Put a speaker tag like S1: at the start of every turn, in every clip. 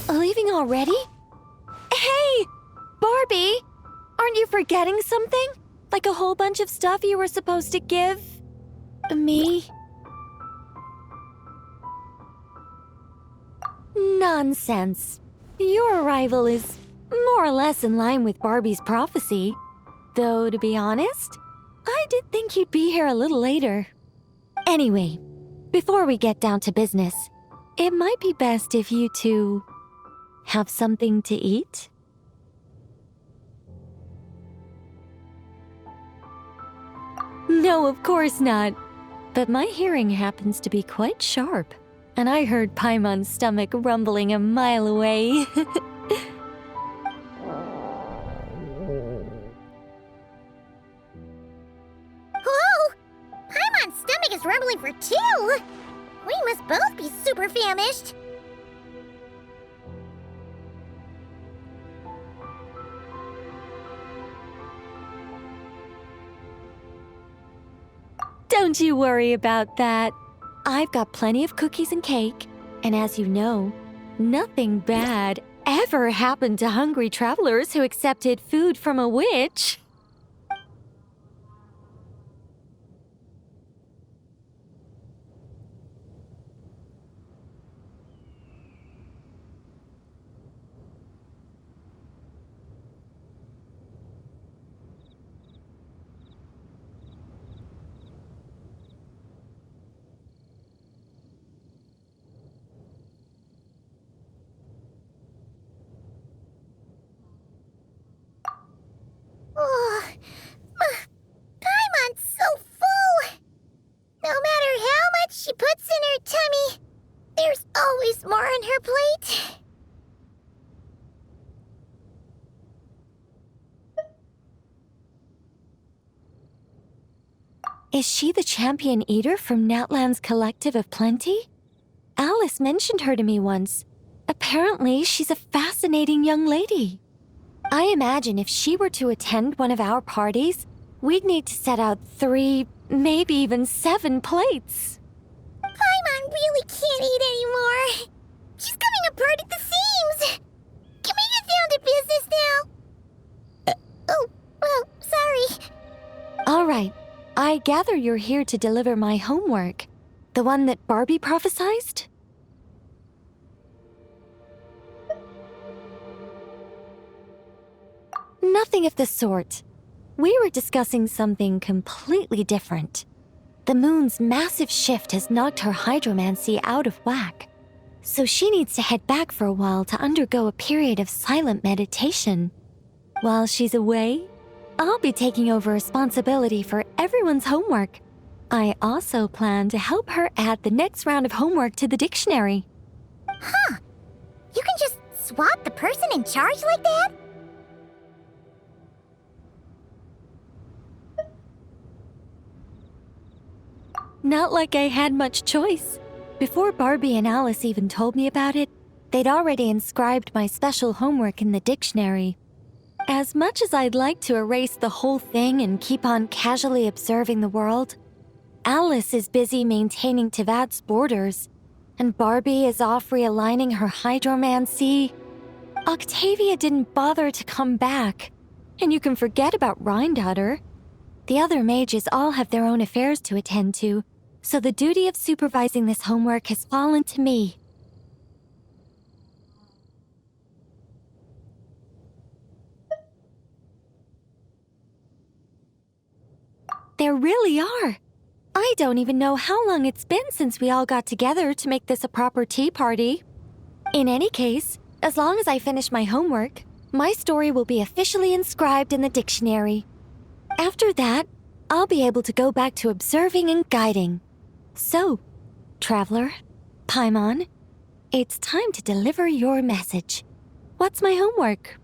S1: Leaving already? Hey! Barbie! Aren't you forgetting something? Like a whole bunch of stuff you were supposed to give me? Nonsense. Your arrival is more or less in line with Barbie's prophecy. Though, to be honest, I did think you'd be here a little later. Anyway, before we get down to business, it might be best if you two have something to eat? No, of course not. But my hearing happens to be quite sharp, and I heard Paimon's stomach rumbling a mile away.
S2: Whoa! Paimon's stomach is rumbling for two! We must both be super famished!
S1: Don't you worry about that. I've got plenty of cookies and cake, and as you know, nothing bad ever happened to hungry travelers who accepted food from a witch.
S2: Oh, Paimon's so full! No matter how much she puts in her tummy, there's always more on her plate.
S1: Is she the champion eater from Natlan's Collective of Plenty? Alice mentioned her to me once. Apparently, she's a fascinating young lady. I imagine if she were to attend one of our parties, we'd need to set out 3, maybe even 7 plates.
S2: Paimon really can't eat anymore. She's coming apart at the seams. Can we get down to business now? Oh, well, sorry.
S1: All right. I gather you're here to deliver my homework. The one that Barbie prophesized? Nothing of the sort. We were discussing something completely different. The moon's massive shift has knocked her hydromancy out of whack, so she needs to head back for a while to undergo a period of silent meditation. While she's away, I'll be taking over responsibility for everyone's homework. I also plan to help her add the next round of homework to the dictionary.
S2: Huh. You can just swap the person in charge like that?
S1: Not like I had much choice. Before Barbie and Alice even told me about it, they'd already inscribed my special homework in the dictionary. As much as I'd like to erase the whole thing and keep on casually observing the world, Alice is busy maintaining Tevad's borders, and Barbie is off realigning her hydromancy. Octavia didn't bother to come back, and you can forget about Rhindaughter. The other mages all have their own affairs to attend to, so the duty of supervising this homework has fallen to me. There really are. I don't even know how long it's been since we all got together to make this a proper tea party. In any case, as long as I finish my homework, my story will be officially inscribed in the dictionary. After that, I'll be able to go back to observing and guiding. So, traveler, Paimon, it's time to deliver your message. What's my homework?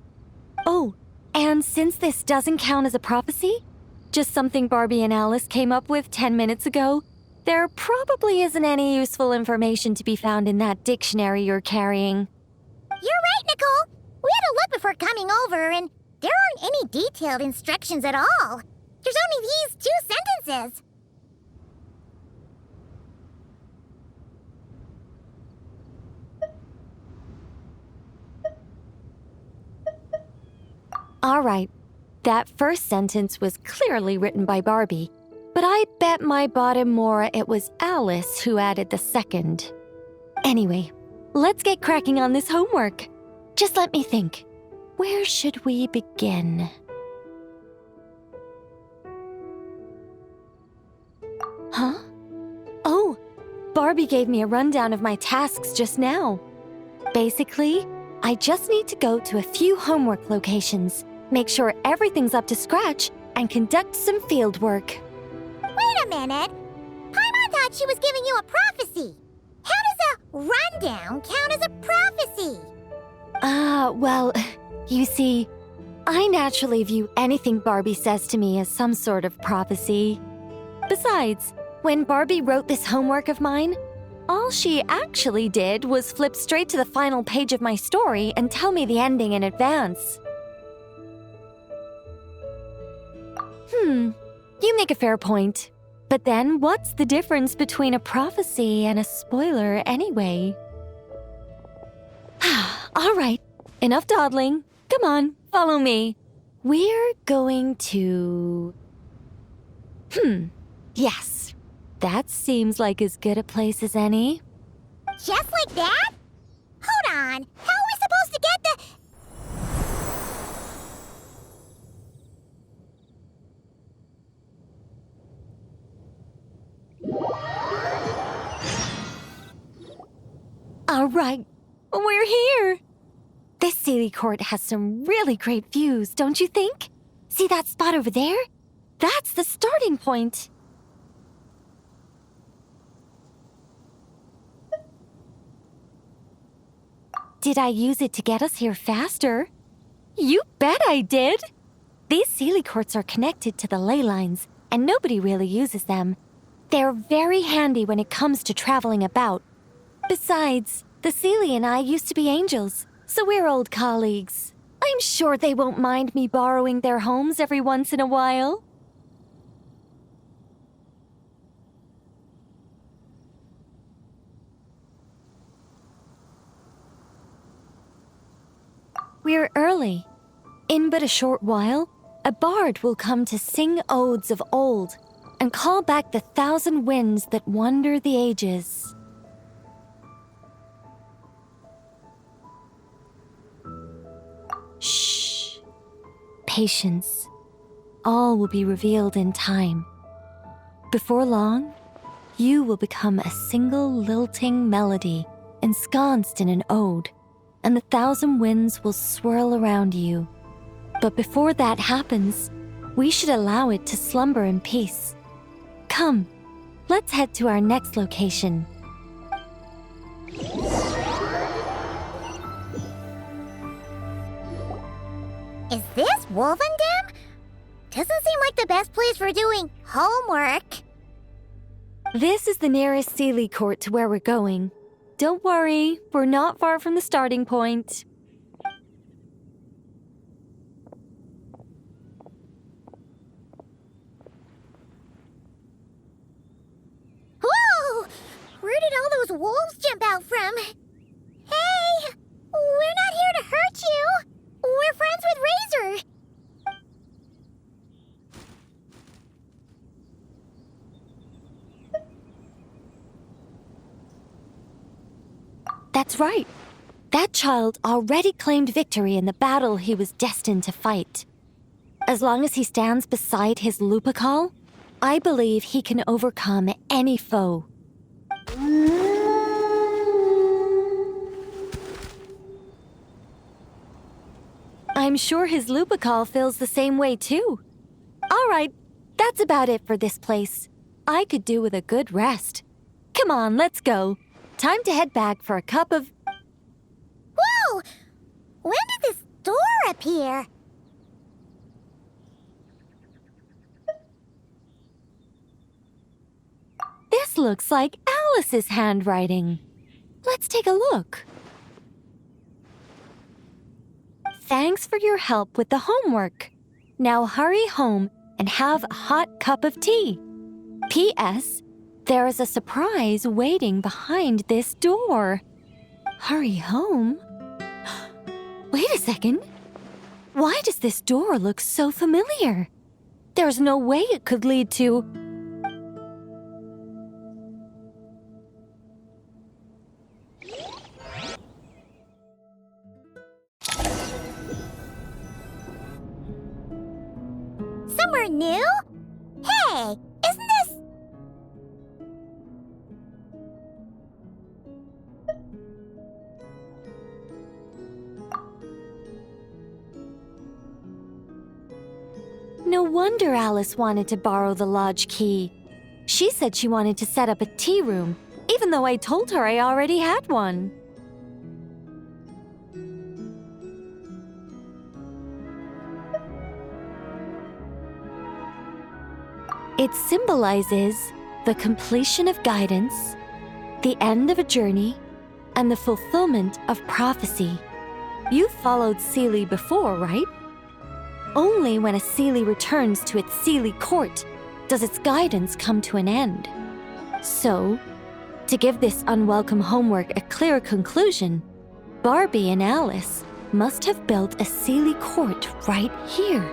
S1: Oh, and since this doesn't count as a prophecy, just something Barbie and Alice came up with 10 minutes ago, there probably isn't any useful information to be found in that dictionary you're carrying.
S2: You're right, Nicole. We had a look before coming over, and there aren't any detailed instructions at all. There's only these 2 sentences.
S1: All right, that first sentence was clearly written by Barbie, but I bet my bottom more it was Alice who added the second. Anyway, let's get cracking on this homework. Just let me think. Where should we begin? Huh? Oh, Barbie gave me a rundown of my tasks just now. Basically, I just need to go to a few homework locations, make sure everything's up to scratch, and conduct some field work.
S2: Wait a minute. Paimon thought she was giving you a prophecy. How does a rundown count as a prophecy?
S1: Well, you see, I naturally view anything Barbie says to me as some sort of prophecy. Besides, when Barbie wrote this homework of mine, all she actually did was flip straight to the final page of my story and tell me the ending in advance. You make a fair point. But then what's the difference between a prophecy and a spoiler anyway? All right, enough dawdling. Come on, follow me. We're going to... Yes, that seems like as good a place as any.
S2: Just like that? Hold on. How are we supposed to get the...
S1: All right, we're here. This Sealy Court has some really great views, don't you think? See that spot over there? That's the starting point. Did I use it to get us here faster? You bet I did! These Sealy Courts are connected to the ley lines, and nobody really uses them. They're very handy when it comes to traveling about. Besides, the Sealy and I used to be angels, so we're old colleagues. I'm sure they won't mind me borrowing their homes every once in a while. We're early. In but a short while, a bard will come to sing odes of old and call back the 1,000 winds that wander the ages. Shh. Patience. All will be revealed in time. Before long, you will become a single lilting melody ensconced in an ode, and the 1,000 winds will swirl around you. But before that happens, we should allow it to slumber in peace. Come, let's head to our next location.
S2: Is this Wolvendam? Doesn't seem like the best place for doing homework.
S1: This is the nearest Sealy Court to where we're going. Don't worry, we're not far from the starting point.
S2: Whoa! Where did all those wolves jump out from? Hey! We're not here to hurt you! We're friends with Razor!
S1: That's right. That child already claimed victory in the battle he was destined to fight. As long as he stands beside his Lupical, I believe he can overcome any foe. I'm sure his Lupical feels the same way too. All right, that's about it for this place. I could do with a good rest. Come on, let's go. time to head back for a cup of...
S2: Whoa! When did this door appear?
S1: This looks like Alice's handwriting. Let's take a look. Thanks for your help with the homework. Now hurry home and have a hot cup of tea. P.S. There is a surprise waiting behind this door. Hurry home? Wait a second. Why does this door look so familiar? There's no way it could lead to...
S2: Somewhere new? Hey, isn't this...
S1: No wonder Alice wanted to borrow the lodge key. She said she wanted to set up a tea room, even though I told her I already had one. It symbolizes the completion of guidance, the end of a journey, and the fulfillment of prophecy. You've followed Seelie before, right? Only when a Seelie returns to its Seelie court does its guidance come to an end. So, to give this unwelcome homework a clear conclusion, Barbie and Alice must have built a Seelie court right here.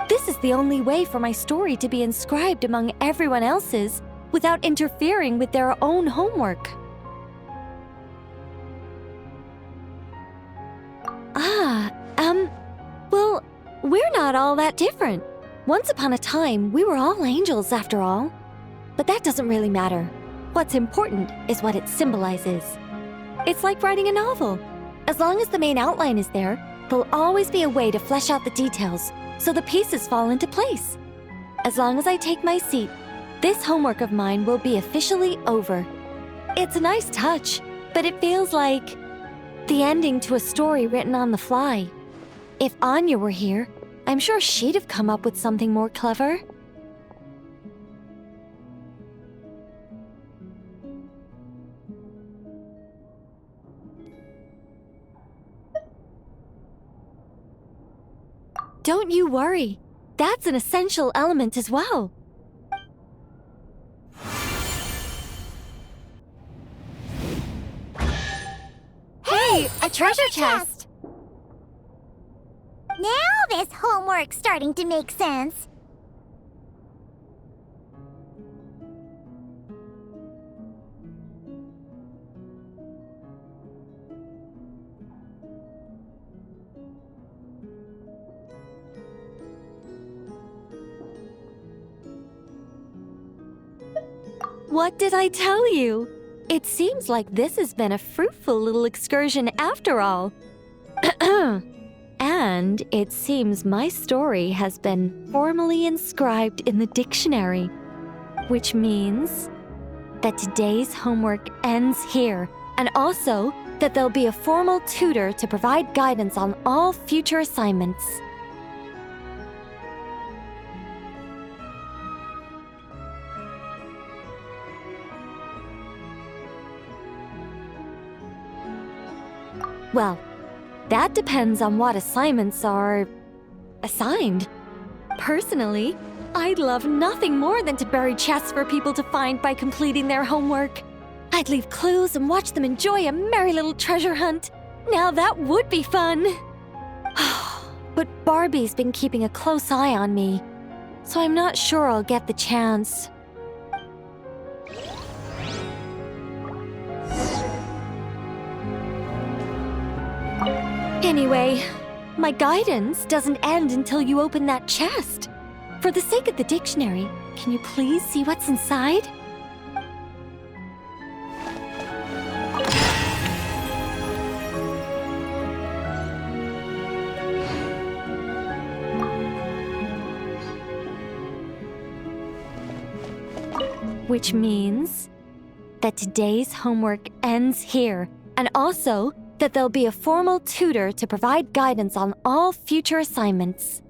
S1: This is the only way for my story to be inscribed among everyone else's without interfering with their own homework. Well, we're not all that different. Once upon a time, we were all angels after all. But that doesn't really matter. What's important is what it symbolizes. It's like writing a novel. As long as the main outline is there, there'll always be a way to flesh out the details so the pieces fall into place. As long as I take my seat, this homework of mine will be officially over. It's a nice touch, but it feels like the ending to a story written on the fly. If Anya were here, I'm sure she'd have come up with something more clever. Don't you worry. That's an essential element as well. Hey, a treasure chest!
S2: Now this homework's starting to make sense.
S1: What did I tell you? It seems like this has been a fruitful little excursion after all. And it seems my story has been formally inscribed in the dictionary, which means that today's homework ends here, and also that there'll be a formal tutor to provide guidance on all future assignments. Well, that depends on what assignments are assigned. Personally, I'd love nothing more than to bury chests for people to find by completing their homework. I'd leave clues and watch them enjoy a merry little treasure hunt. Now that would be fun. But Barbie's been keeping a close eye on me, so I'm not sure I'll get the chance. Anyway, my guidance doesn't end until you open that chest. For the sake of the dictionary, can you please see what's inside? Which means that today's homework ends here, and also that there'll be a formal tutor to provide guidance on all future assignments.